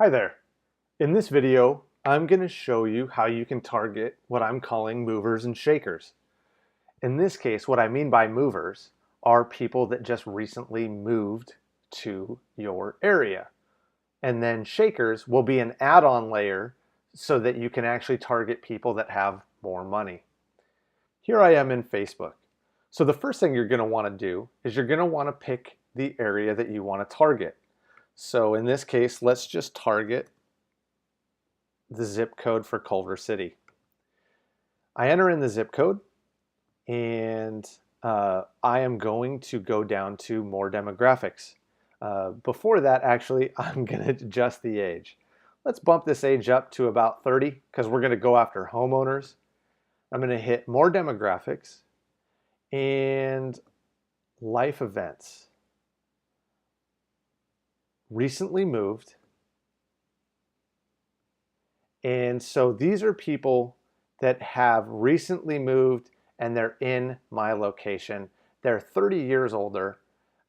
Hi there. In this video, I'm going to show you how you can target what I'm calling movers and shakers. In this case, what I mean by movers are people that just recently moved to your area. And then shakers will be an add-on layer so that you can actually target people that have more money. Here I am in Facebook. So the first thing you're going to want to do is you're going to want to pick the area that you want to target. So in this case, let's just target the zip code for Culver City. I enter in the zip code and I am going to go down to more demographics. Before that, actually, I'm going to adjust the age. Let's bump this age up to about 30 because we're going to go after homeowners. I'm going to hit more demographics and life events. Recently moved. And so these are people that have recently moved and they're in my location. They're 30 years older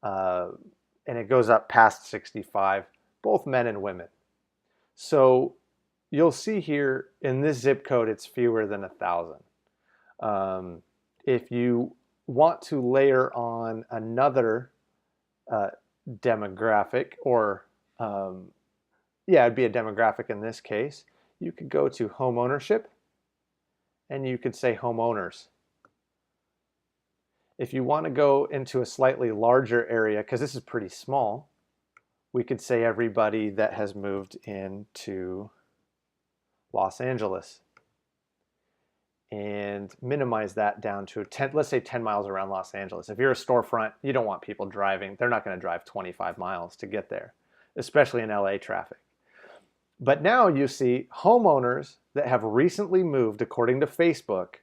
and it goes up past 65, both men and women. So you'll see here in this zip code, it's fewer than 1,000. If you want to layer on another demographic, or it'd be a demographic in this case, you could go to home ownership and you could say homeowners. If you want to go into a slightly larger area, because this is pretty small, we could say everybody that has moved into Los Angeles and minimize that down to 10, let's say 10 miles around Los Angeles. If you're a storefront, you don't want people driving. They're not going to drive 25 miles to get there, especially in LA traffic. But now you see homeowners that have recently moved, according to Facebook,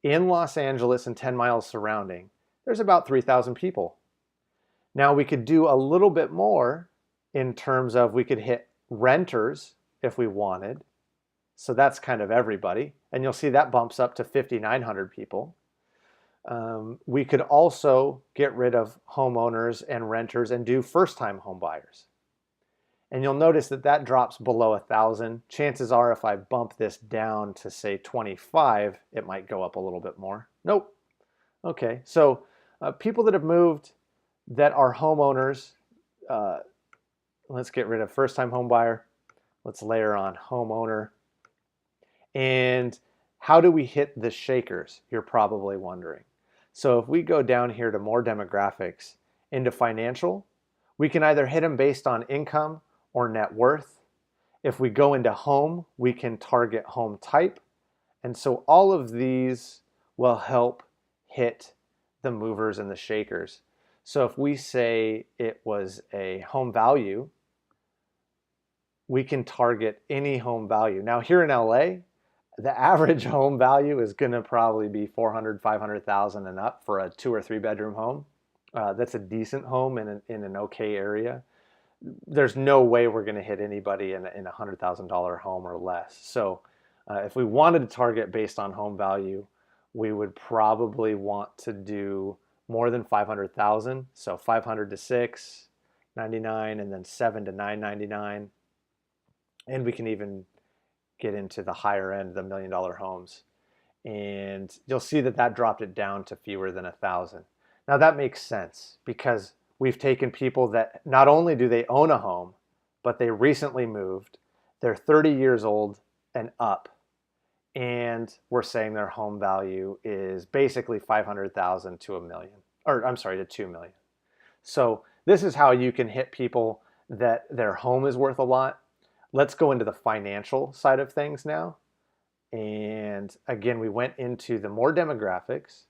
in Los Angeles and 10 miles surrounding. There's about 3,000 people. Now we could do a little bit more in terms of we could hit renters if we wanted. So that's kind of everybody. And you'll see that bumps up to 5,900 people. We could also get rid of homeowners and renters and do first-time home buyers. And you'll notice that that drops below 1,000. Chances are if I bump this down to say 25, it might go up a little bit more. Nope. Okay, so people that have moved that are homeowners, let's get rid of first-time home buyer. Let's layer on homeowner. And how do we hit the shakers? You're probably wondering. So if we go down here to more demographics, into financial, we can either hit them based on income or net worth. If we go into home, we can target home type. And so all of these will help hit the movers and the shakers. So if we say it was a home value, we can target any home value. Now here in LA, the average home value is going to probably be 400, 500,000 and up for a 2 or 3 bedroom home. That's a decent home in an okay area. There's no way we're going to hit anybody in a $100,000 home or less. So if we wanted to target based on home value, we would probably want to do more than 500,000. So 500 to 699, and then 7 to 999. And we can even get into the higher end, the $1 million homes. And you'll see that that dropped it down to fewer than 1,000. Now that makes sense because we've taken people that not only do they own a home, but they recently moved, they're 30 years old and up, and we're saying their home value is basically 500,000 to $1 million, or I'm sorry, to 2 million. So this is how you can hit people that their home is worth a lot. Let's go into the financial side of things now. And again, we went into the more demographics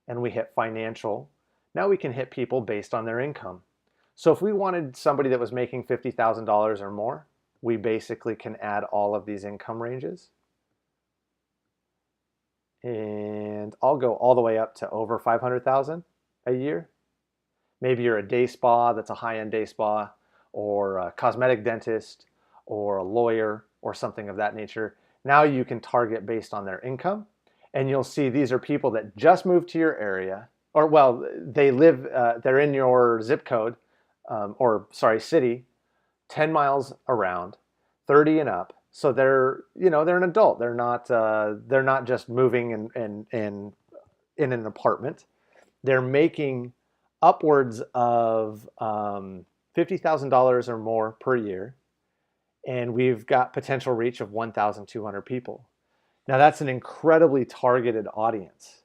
and we hit financial. Now we can hit people based on their income. So if we wanted somebody that was making $50,000 or more, we basically can add all of these income ranges. And I'll go all the way up to over 500,000 a year. Maybe you're a day spa that's a high-end day spa, or a cosmetic dentist, or a lawyer, or something of that nature. Now you can target based on their income. And you'll see these are people that just moved to your area, or well, they're in your zip code, city, 10 miles around. 30 and up. So they're an adult. They're not just moving in an apartment. They're making upwards of $50,000 or more per year, and we've got potential reach of 1,200 people. Now that's an incredibly targeted audience.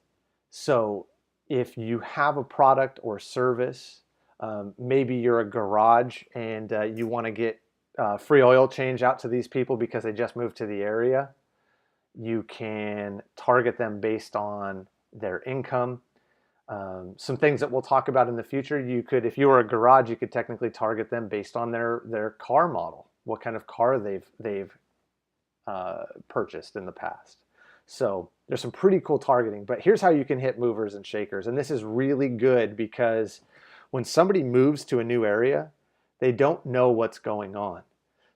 So if you have a product or service, maybe you're a garage and you want to get free oil change out to these people because they just moved to the area, you can target them based on their income. Some things that we'll talk about in the future, you could, if you were a garage, you could technically target them based on their car model, what kind of car they've purchased in the past. So there's some pretty cool targeting, but here's how you can hit movers and shakers. And this is really good because when somebody moves to a new area, they don't know what's going on.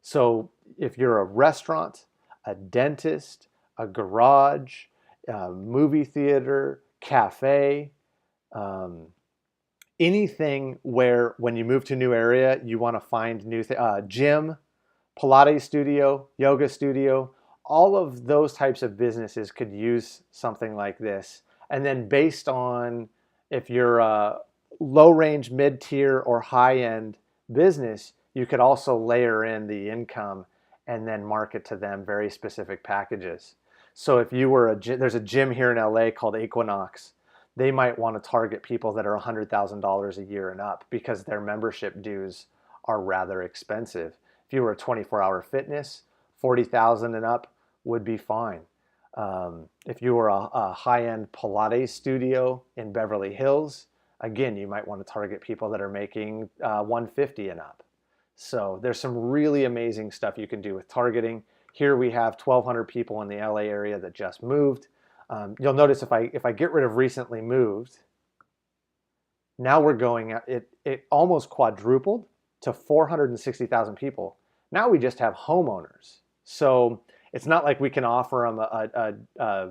So if you're a restaurant, a dentist, a garage, a movie theater, cafe, anything where when you move to a new area, you want to find new gym, Pilates studio, yoga studio, all of those types of businesses could use something like this. And then based on if you're a low range, mid tier, or high end business, you could also layer in the income and then market to them very specific packages. So if you were there's a gym here in LA called Equinox. They might want to target people that are $100,000 a year and up because their membership dues are rather expensive. If you were a 24-hour fitness, 40,000 and up would be fine. If you were a high-end Pilates studio in Beverly Hills, again, you might want to target people that are making 150 and up. So there's some really amazing stuff you can do with targeting. Here we have 1,200 people in the LA area that just moved. You'll notice if I get rid of recently moved, now we're going at it almost quadrupled to 460,000 people. Now we just have homeowners. So it's not like we can offer them a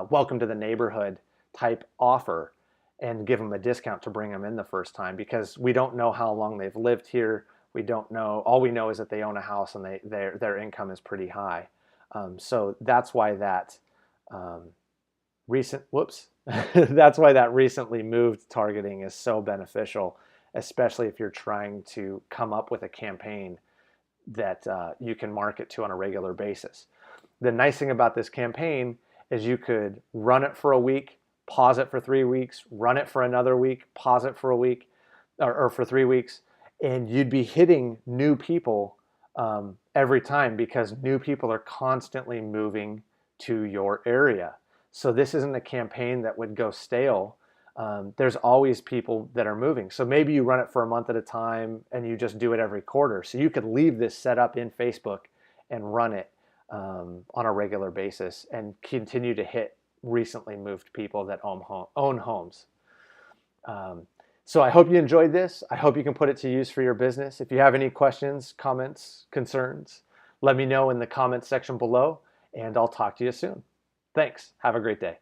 welcome to the neighborhood type offer and give them a discount to bring them in the first time because we don't know how long they've lived here. We don't know. All we know is that they own a house and their income is pretty high. So that's why that that's why that recently moved targeting is so beneficial, especially if you're trying to come up with a campaign that you can market to on a regular basis. The nice thing about this campaign is you could run it for a week, pause it for 3 weeks, run it for another week, pause it for a week or for 3 weeks, and you'd be hitting new people every time because new people are constantly moving to your area. So this isn't a campaign that would go stale. There's always people that are moving. So maybe you run it for a month at a time and you just do it every quarter. So you could leave this set up in Facebook and run it on a regular basis and continue to hit recently moved people that own homes. So I hope you enjoyed this. I hope you can put it to use for your business. If you have any questions, comments, concerns, let me know in the comments section below, and I'll talk to you soon. Thanks. Have a great day.